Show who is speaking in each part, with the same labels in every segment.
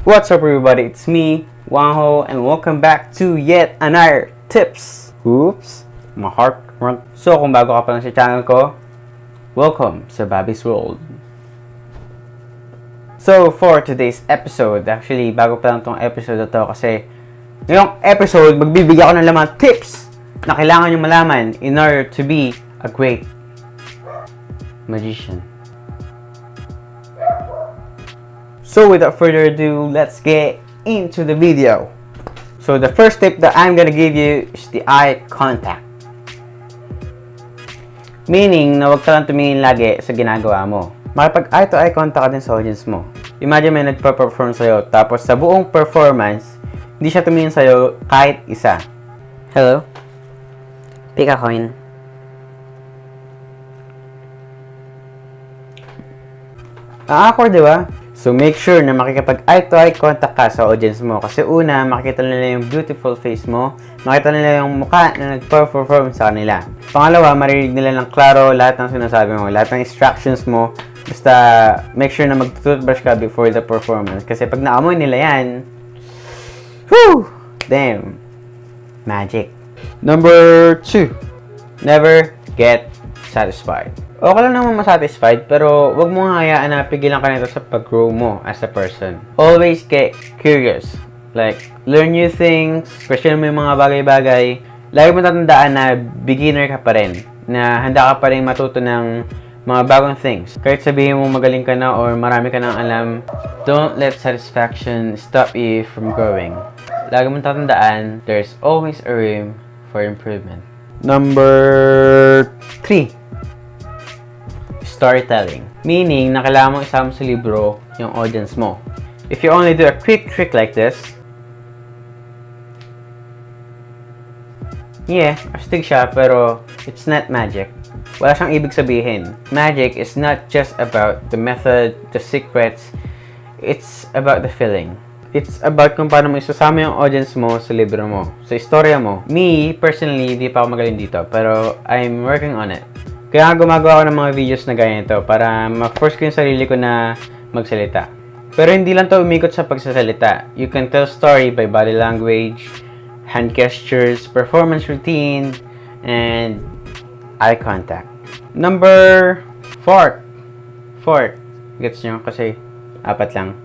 Speaker 1: What's up everybody, it's me, Wang, and welcome back to yet another tips. Oops, my heart run. So kung bago ka pa lang sa channel ko, welcome sa Bobby's World. So for today's episode, actually bago pa lang tong episode na to kasi ngayong episode, magbibigay ako ng lamang tips na kailangan nyo malaman in order to be a great magician. So without further ado, let's get into the video. So the first tip that I'm gonna give you is the eye contact. Meaning na huwag ka lang tumingin lagi sa ginagawa mo. Makipag eye to eye contact ka din sa audience mo. Imagine may nagpa-perform sa'yo, tapos sa buong performance, hindi siya tumingin sa'yo kahit isa.
Speaker 2: Hello? Pick a coin.
Speaker 1: Awkward, di ba? So make sure na makikipag eye to eye contact ka sa audience mo. Kasi una, makikita nila yung beautiful face mo. Makita nila yung mukha na nag-perform sa kanila. Pangalawa, maririnig nila ng klaro lahat ng sinasabi mo. Lahat ng instructions mo. Basta make sure na mag-toothbrush ka before the performance. Kasi pag naamoy nila yan, whew! Damn! Magic. Number 2. Never get satisfied. Okay lang naman masatisfied, pero wag mo hayaan na pigilan ka nito sa pag-grow mo as a person. Always get curious. Like, learn new things, question mo yung mga bagay-bagay. Lagi mo tatandaan na beginner ka pa rin. Na handa ka pa rin matuto ng mga bagong things. Kahit sabihin mo magaling ka na or marami ka nang alam, don't let satisfaction stop you from growing. Lagi mo tatandaan, there's always a room for improvement. Number 3. Storytelling. Meaning, na kailangan mo isama sa libro yung audience mo. If you only do a quick trick like this, yeah, astig siya, pero it's not magic. Wala siyang ibig sabihin. Magic is not just about the method, the secrets, it's about the feeling. It's about kung paano mo isasama yung audience mo sa libro mo, sa istorya mo. Me, personally, hindi pa ako magaling dito, pero I'm working on it. Kaya gumagawa ako ng mga videos na ganito para ma-force ko yung sarili ko na magsalita. Pero hindi lang to umikot sa pagsasalita. You can tell story by body language, hand gestures, performance routine, and eye contact. Number 4. Gets nyo? Kasi 4 lang.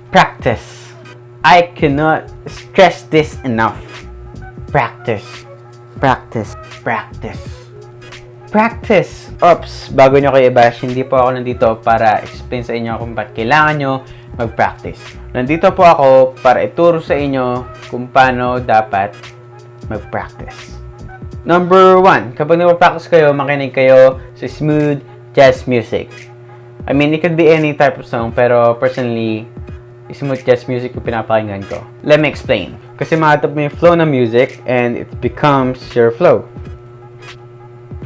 Speaker 1: Practice. I cannot stress this enough. Practice. Oops, bago nyo kayo i-bash, hindi po ako nandito para explain sa inyo kung ba't kailangan nyo mag-practice. Nandito po ako para ituro sa inyo kung paano dapat mag-practice. Number 1, kapag nag-practice kayo, makinig kayo sa smooth jazz music. I mean, it could be any type of song, pero personally, smooth jazz music yung pinapakinggan ko. Let me explain. Kasi makatap mo yung flow ng music and it becomes your flow.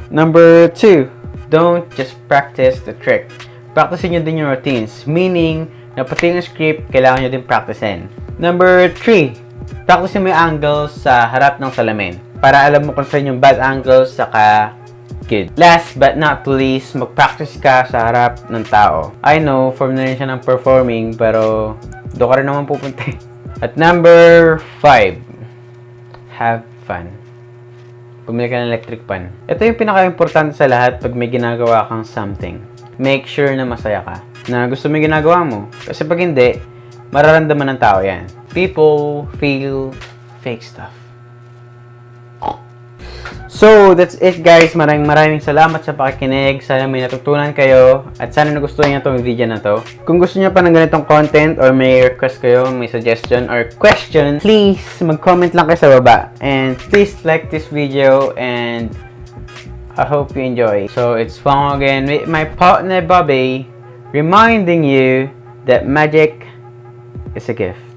Speaker 1: Number 2, don't just practice the trick. Practicein nyo din yung routines. Meaning, na pati yung script, kailangan nyo din practicein. Number 3, practicein mo yung angles sa harap ng salamin. Para alam mo kung saan yung bad angles, saka good. Last but not least, mag-practice ka sa harap ng tao. I know, form na rin siya ng performing, pero doon ka rin naman pupunta. At number 5, have fun. Bumili ka ng electric pan. Ito yung pinaka-importante sa lahat pag may ginagawa kang something. Make sure na masaya ka. Na gusto mo yung ginagawa mo. Kasi pag hindi, mararamdaman ng tao yan. People feel fake stuff. So, that's it guys. Maraming salamat sa pakikinig. Sana may natutunan kayo. At sana nagustuhan nyo itong video na to. Kung gusto nyo pa ng ganitong content or may request kayo, may suggestion or question, please mag-comment lang kayo sa baba. And please like this video and I hope you enjoy. So, it's Wang again with my partner Bobby, reminding you that magic is a gift.